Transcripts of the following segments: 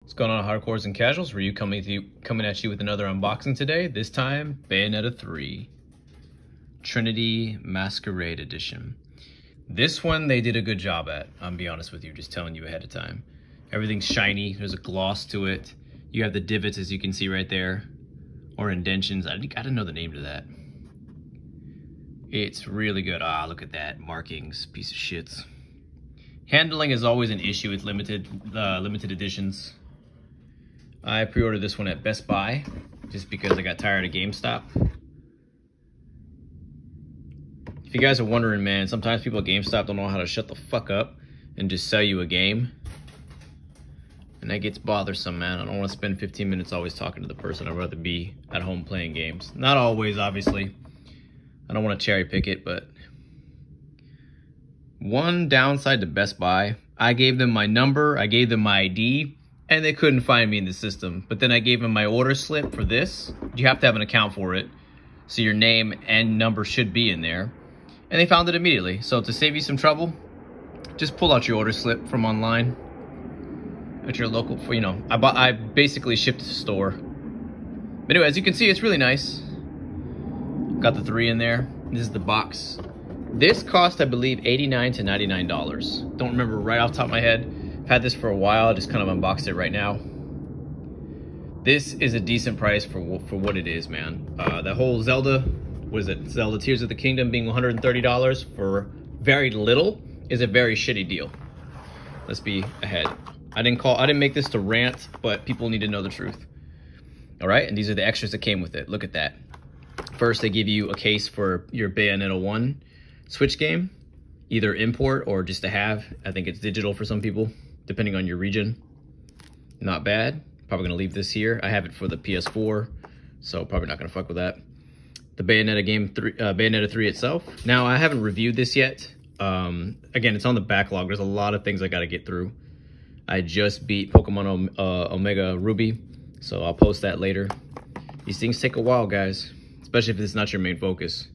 What's going on, hardcores and casuals? Ryu coming at you with another unboxing today. This time, Bayonetta 3, Trinity Masquerade Edition. This one they did a good job at. I'm be honest with you, just telling you ahead of time. Everything's shiny. There's a gloss to it. You have the divots, as you can see right there, or indentions. I don't know the name to that. It's really good. Ah, look at that markings, piece of shits. Handling is always an issue with limited editions. I pre-ordered this one at Best Buy just because I got tired of GameStop. If you guys are wondering, man, sometimes people at GameStop don't know how to shut the fuck up and just sell you a game. And that gets bothersome, man. I don't want to spend 15 minutes always talking to the person. I'd rather be at home playing games. Not always, obviously. I don't want to cherry pick it, but one downside to Best Buy, I gave them my number, I gave them my ID, and they couldn't find me in the system. But then I gave them my order slip for this. You have to have an account for it, so your name and number should be in there. And they found it immediately. So to save you some trouble, just pull out your order slip from online at your local, I basically shipped to the store. But anyway, as you can see, it's really nice. Got the 3 in there. This is the box. This cost, I believe, $89 to $99. Don't remember right off the top of my head. I've had this for a while. I just kind of unboxed it right now. This is a decent price for what it is, man. The whole Zelda, what is it? Zelda Tears of the Kingdom being $130 for very little is a very shitty deal. Let's be ahead. I didn't make this to rant, but people need to know the truth. All right, and these are the extras that came with it. Look at that. First, they give you a case for your Bayonetta 1 Switch game, either import or just to have. I think it's digital for some people, depending on your region. Not bad. Probably gonna leave this here. I have it for the PS4, so probably not gonna fuck with that. The Bayonetta 3 itself. Now, I haven't reviewed this yet. Again, it's on the backlog. There's a lot of things I gotta get through. I just beat Pokemon Omega Ruby, so I'll post that later. These things take a while, guys, especially if it's not your main focus.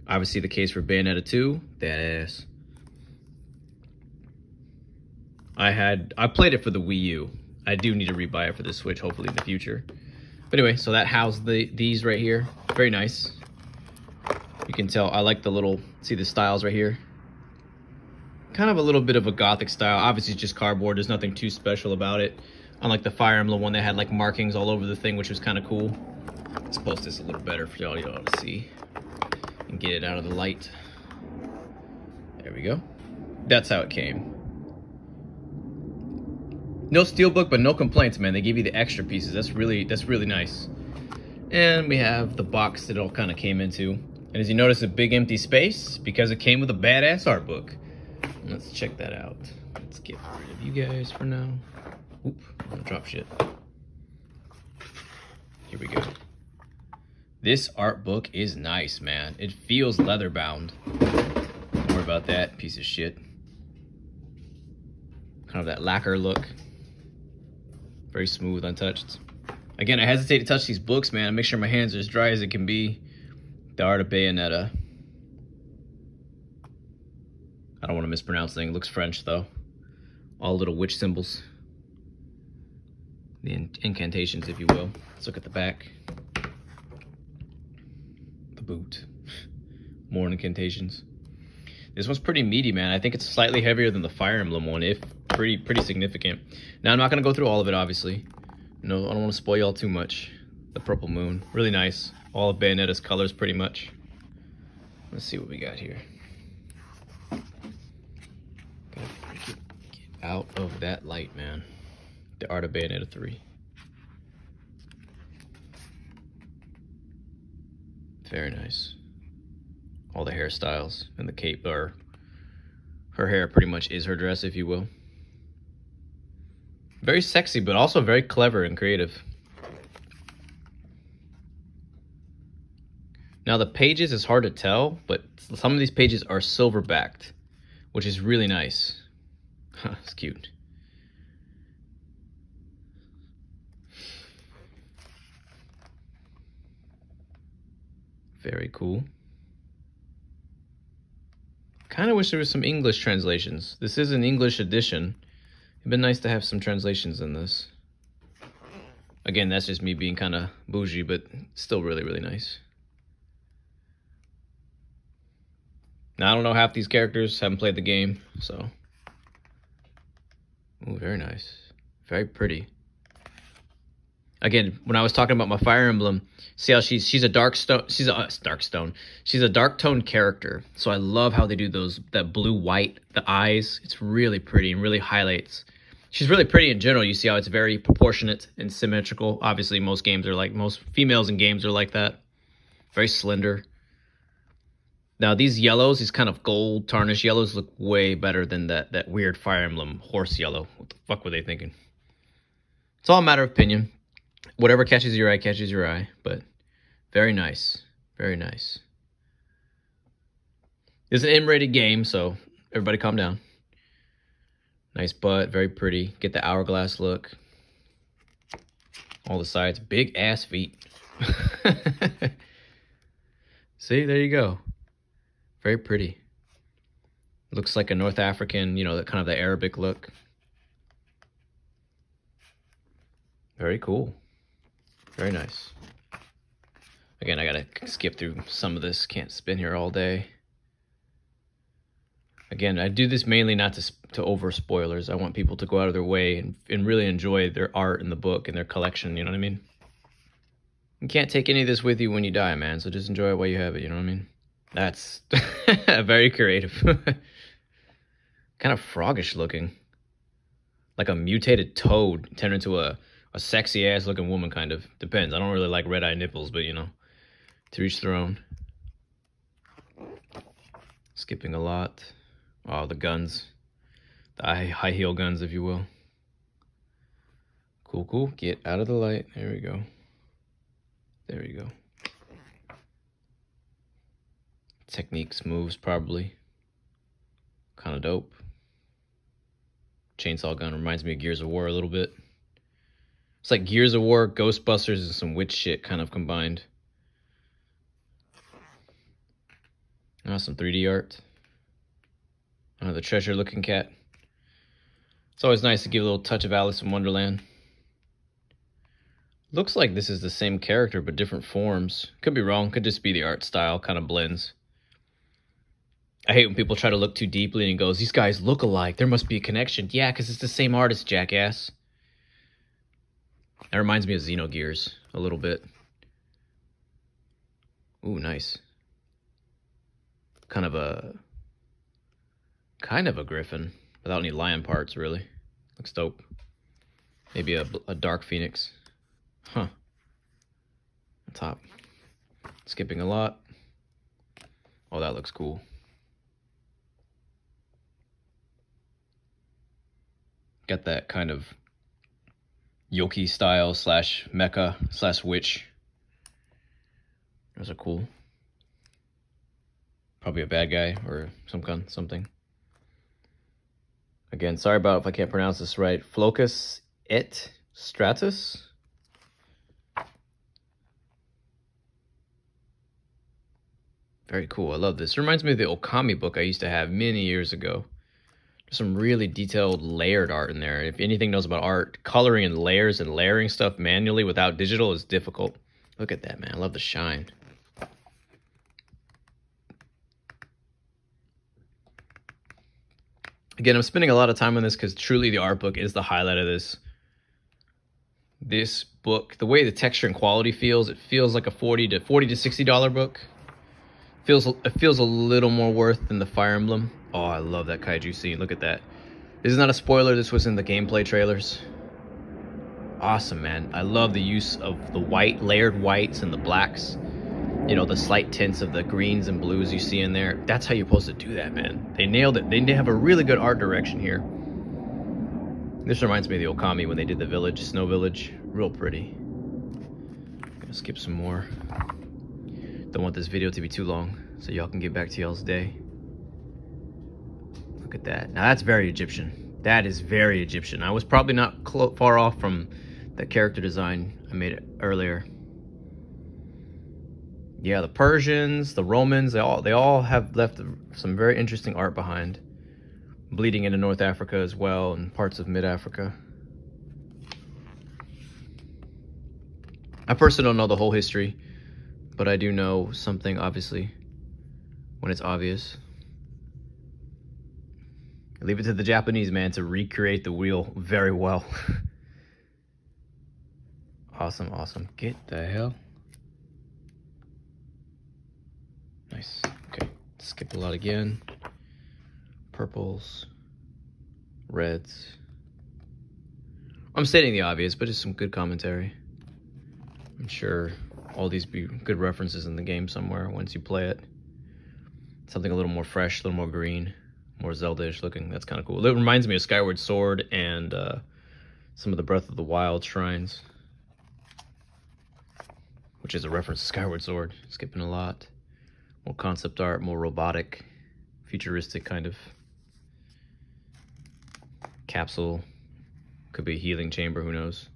Obviously, the case for Bayonetta 2, that ass. I played it for the Wii U. I do need to rebuy it for the Switch, hopefully in the future. But anyway, so that housed these right here. Very nice. You can tell I like the little, see the styles right here? Kind of a little bit of a gothic style. Obviously, it's just cardboard. There's nothing too special about it. Unlike the Fire Emblem one that had like markings all over the thing, which was kind of cool. Let's post this a little better for y'all to see and get it out of the light. There we go. That's how it came. No steelbook, but no complaints, man. They give you the extra pieces. That's really nice. And we have the box that it all kind of came into. And as you notice, a big empty space because it came with a badass art book. Let's check that out. Let's get rid of you guys for now. Oop, I'm gonna drop shit. Here we go. This art book is nice, man. It feels leather bound. Don't worry about that, piece of shit. Kind of that lacquer look. Very smooth, untouched. Again, I hesitate to touch these books, man. I make sure my hands are as dry as it can be. The Art of Bayonetta. I don't want to mispronounce anything. It looks French, though. All little witch symbols. The incantations, if you will. Let's look at the back. The boot. More incantations. This one's pretty meaty, man. I think it's slightly heavier than the Fire Emblem one, if pretty significant. Now, I'm not going to go through all of it, obviously. No, I don't want to spoil y'all too much. The Purple Moon. Really nice. All of Bayonetta's colors, pretty much. Let's see what we got here. Get out of that light, man. The Art of Bayonetta 3. Very nice. All the hairstyles and the cape, or her hair pretty much is her dress, if you will. Very sexy, but also very clever and creative. Now the pages is hard to tell, but some of these pages are silver backed, which is really nice. It's cute. Very cool. Kind of wish there was some English translations. This is an English edition. It'd been nice to have some translations in this. Again, that's just me being kind of bougie, but still really, really nice. Now, I don't know half these characters, haven't played the game, so. Ooh, very nice. Very pretty. Again, when I was talking about my Fire Emblem, see how she's a dark stone. She's a dark tone character. So I love how they do that blue white, the eyes. It's really pretty and really highlights. She's really pretty in general. You see how it's very proportionate and symmetrical. Obviously, most females in games are like that. Very slender. Now these yellows, these kind of gold tarnished yellows, look way better than that weird Fire Emblem horse yellow. What the fuck were they thinking? It's all a matter of opinion. Whatever catches your eye, but very nice. Very nice. It's an M-rated game, so everybody calm down. Nice butt, very pretty. Get the hourglass look. All the sides, big ass feet. See, there you go. Very pretty. Looks like a North African, you know, that kind of the Arabic look. Very cool. Very nice. Again, I gotta skip through some of this. Can't spin here all day. Again, I do this mainly not to over spoilers. I want people to go out of their way and really enjoy their art in the book and their collection, you know what I mean? You can't take any of this with you when you die, man, so just enjoy it while you have it, you know what I mean? That's very creative. Kind of froggish looking. Like a mutated toad turned into a sexy ass looking woman, kind of. Depends. I don't really like red eye nipples, but you know, to each their own. Skipping a lot. Oh, the guns. The high heel guns, if you will. Cool, cool. Get out of the light. There we go. There we go. Techniques, moves, probably. Kind of dope. Chainsaw gun reminds me of Gears of War a little bit. It's like Gears of War, Ghostbusters, and some witch shit kind of combined. Oh, some 3D art. The treasure-looking cat. It's always nice to give a little touch of Alice in Wonderland. Looks like this is the same character, but different forms. Could be wrong. Could just be the art style. Kind of blends. I hate when people try to look too deeply and goes, these guys look alike. There must be a connection. Yeah, because it's the same artist, jackass. That reminds me of Xenogears a little bit. Ooh, nice. Kind of a griffin without any lion parts, really. Looks dope. Maybe a dark phoenix. Huh. On top. Skipping a lot. Oh, that looks cool. Got that kind of Yoki style slash mecha slash witch. Those are cool. Probably a bad guy or something. Again, sorry about if I can't pronounce this right. Flocus et Stratus. Very cool. I love this. It reminds me of the Okami book I used to have many years ago. There's some really detailed layered art in there. If anything knows about art, coloring in layers and layering stuff manually without digital is difficult. Look at that, man. I love the shine. Again, I'm spending a lot of time on this because truly the art book is the highlight of this. This book, the way the texture and quality feels, it feels like a $40 to $60 book. It feels a little more worth than the Fire Emblem. Oh, I love that kaiju scene. Look at that. This is not a spoiler. This was in the gameplay trailers. Awesome, man. I love the use of the white, layered whites and the blacks. You know, the slight tints of the greens and blues you see in there. That's how you're supposed to do that, man. They nailed it. They have a really good art direction here. This reminds me of the Okami when they did the village, Snow Village. Real pretty. Gonna skip some more. Don't want this video to be too long, so y'all can get back to y'all's day. Look at that. Now that's very Egyptian. That is very Egyptian. I was probably not far off from the character design I made earlier. Yeah, the Persians, the Romans, they all have left some very interesting art behind. bleeding into North Africa as well and parts of Mid-Africa. I personally don't know the whole history, but I do know something, obviously, when it's obvious. Leave it to the Japanese, man, to recreate the wheel very well. Awesome, awesome. Get the hell. Nice. Okay, skip a lot again. Purples, reds. I'm stating the obvious, but just some good commentary. I'm sure all these be good references in the game somewhere once you play it. Something a little more fresh, a little more green, more Zelda-ish looking. That's kind of cool. It reminds me of Skyward Sword and some of the Breath of the Wild shrines, which is a reference to Skyward Sword. Skipping a lot. More concept art, more robotic, futuristic kind of capsule. Could be a healing chamber, who knows.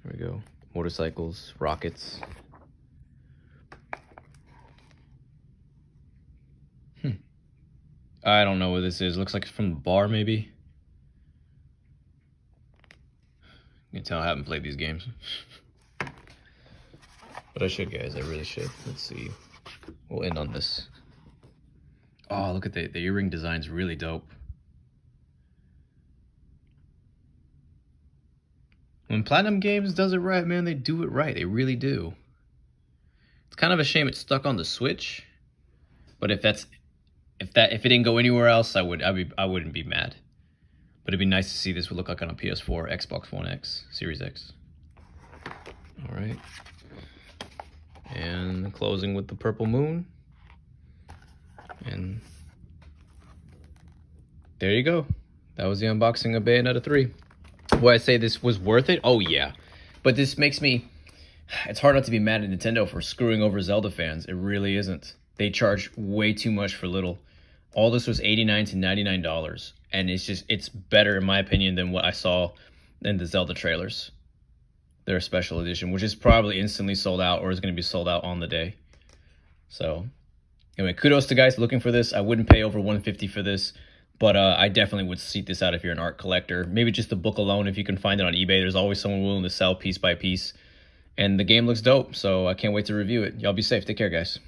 There we go. Motorcycles, rockets. I don't know what this is. Looks like it's from the bar, maybe. You can tell I haven't played these games. But I should, guys. I really should. Let's see. We'll end on this. Oh, look at the earring design's really dope. When Platinum Games does it right, man, they do it right. They really do. It's kind of a shame it's stuck on the Switch. But if it didn't go anywhere else, I wouldn't be mad. But it'd be nice to see this would look like on a PS4, Xbox One X, Series X. All right. And closing with the purple moon. And there you go. That was the unboxing of Bayonetta 3. Would I say this was worth it? Oh, yeah. But this makes me... It's hard not to be mad at Nintendo for screwing over Zelda fans. It really isn't. They charge way too much for little. All this was $89 to $99. And it's better, in my opinion, than what I saw in the Zelda trailers. Their special edition, which is probably instantly sold out or is going to be sold out on the day. So, anyway, kudos to guys looking for this. I wouldn't pay over $150 for this, but I definitely would seek this out if you're an art collector. Maybe just the book alone, if you can find it on eBay. There's always someone willing to sell piece by piece. And the game looks dope, so I can't wait to review it. Y'all be safe. Take care, guys.